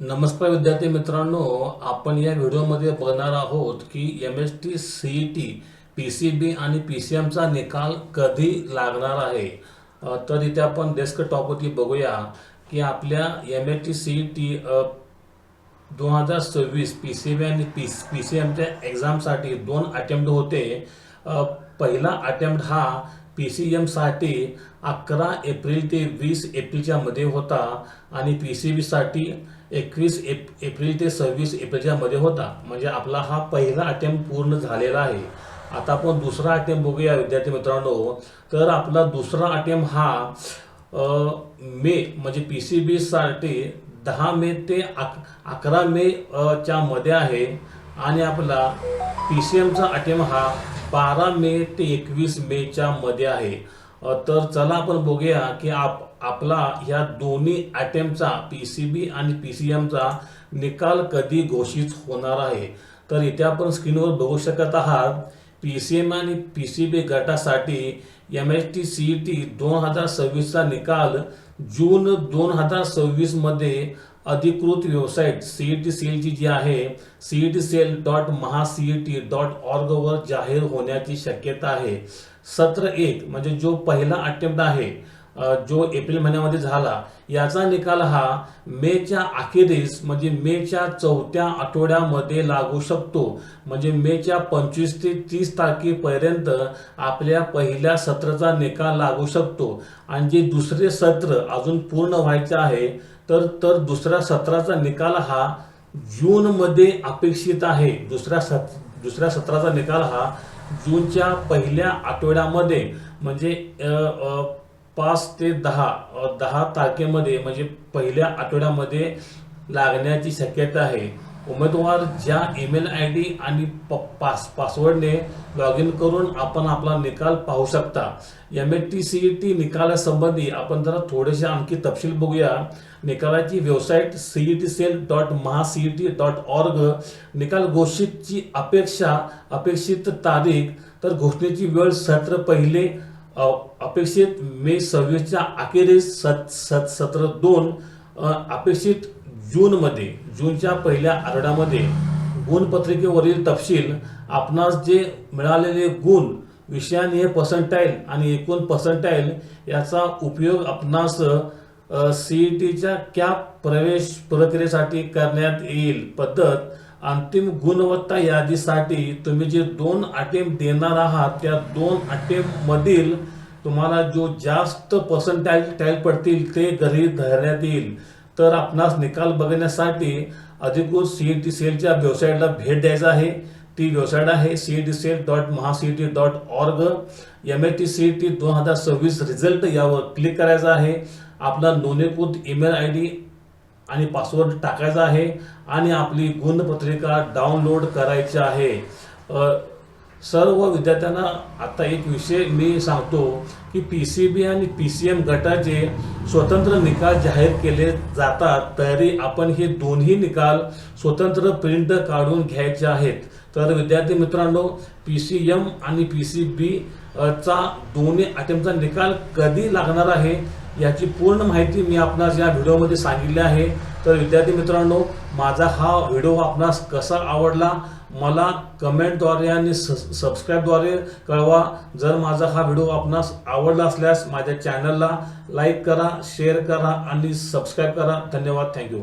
नमस्कार विद्यार्थी मित्रांनो, आपण या व्हिडिओमध्ये बघणार आहोत की MST CET PCB आणि PCMचा निकाल कधी लागणार आहे. तर इथे आपण डेस्कटॉपवरती बघूया की आपल्या MST CET 2026 PCB आणि PCMच्या एक्झामसाठी 2 अटेम्प्ट होते. पहिला अटेम्प्ट हा PCM साठी 11 एप्रिल ते 20 एप्रिलच्या मध्ये होता आणि PCB साठी 21 एप्रिल ते 26 एप्रिलच्या मध्ये होता. म्हणजे आपला हा पहिला अटेम्प्ट पूर्ण झालेला आहे. आता आपण दुसरा अटेम्प्ट बघूया विद्यार्थी मित्रांनो. तर आपला दुसरा अटेम्प्ट हा मे म्हणजे PCB साठी 10 मे ते 11 मे च्या मध्ये आहे आणि आपला PCMचा अटेम्प्ट हा 12 मे ते 21 मे च्या मध्ये आहे. तर चला आपण बघूया की आपला ह्या दोन्ही अटेम्प्टचा PCB आणि PCMचा निकाल कधी घोषित होणार आहे. तर इथे आपण स्क्रीनवर बघू शकत आहात PCM आणि PCB गटासाठी MST CET 2026चा निकाल जून 2026 मध्ये अधिकृत वेबसाईट CET सेलची जी आहे cetcell.mahacet.org वर जाहीर होण्याची शक्यता आहे. सत्र 1 म्हणजे जो पहिला अटेम्प्ट आहे जो एप्रिल महिन्यामध्ये झाला, याचा निकाल हा मेच्या अखेरीस म्हणजे मेच्या 4थ्या आठवड्यामध्ये लागू शकतो. म्हणजे मेच्या 25 ते 30 तारखेपर्यंत आपल्या पहिल्या सत्राचा निकाल लागू शकतो. आणि जे दुसरे सत्र अजून पूर्ण व्हायचे आहे तर दुसऱ्या सत्राचा निकाल हा जून मध्ये अपेक्षित आहे. दुसऱ्या सत्राचा निकाल हा जूनच्या पहिल्या आठवड्यामध्ये म्हणजे 5 ते 10 तारखेमध्ये म्हणजे पहिल्या आठवड्यामध्ये लागण्याची शक्यता आहे. उमेदवार ज्या ईमेल ID आणि पासवर्डने लॉग इन करून आपण आपला निकाल पाहू शकता. MST CET निकालासंबंधी आपण जरा थोडेसे आणखी तपशील बघूया. निकालाची वेबसाईट cetcell.mahacet.org. निकाल घोषितची अपेक्षित तारीख तर घोषणेची वेळ सत्र पहिले अपेक्षित मे 26 च्या अखेरीस सत्र 2 अपेक्षित जूनच्या पहिल्या आठवड्यामध्ये. गुणपत्रिकेवरील तपशील आपणास जे मिळालेले गुण विषयाने पर्सेंटाईल आणि एकूण पर्सेंटाईल याचा उपयोग आपणास CETच्या कॅप प्रवेश प्रक्रियेसाठी करण्यात येईल. पद्धत अंतिम गुणवत्ता यादीसाठी तुम्ही जे 2 अटेम्प्ट देणार आहात त्या 2 अटेम्प्ट मधील तुम्हाला जो जास्त पर्सेंटाईल पडतील ते घरी धरण्यात येईल. तर आपणास निकाल बघण्यासाठी अधिकृत CET सेलच्या वेबसाईटला भेट द्यायचा आहे. ती वेबसाईट आहे cetcell.mahacet.org. MST CET 2026 रिझल्ट यावर क्लिक करायचं आहे. आपला नोंदणीकृत ईमेल ID आणि पासवर्ड टाकायचा आहे आणि आपली गुणपत्रिका डाउनलोड करायची आहे. सर्व विद्यार्थ्यांना आता एक विषय मी सांगतो की PCB आणि PCM गटाचे स्वतंत्र निकाल जाहीर केले जातात, तरी आपण हे दोन्ही निकाल स्वतंत्र प्रिंट काढून घ्यायचे आहेत. तर विद्यार्थी मित्रांनो, PCM आणि PCB चा दोन्ही अटेम्प्टचा निकाल कधी लागणार आहे याची पूर्ण माहिती मी आपणास या व्हिडिओमध्ये सांगितली आहे. तर विद्यार्थी मित्रांनो, माझा हा व्हिडिओ आपणास कसा आवडला मला कमेंटद्वारे आणि सबस्क्राईबद्वारे कळवा. जर माझा हा व्हिडिओ आपणास आवडला असल्यास माझ्या चॅनलला लाईक करा, शेअर करा आणि सबस्क्राईब करा. धन्यवाद. थँक्यू.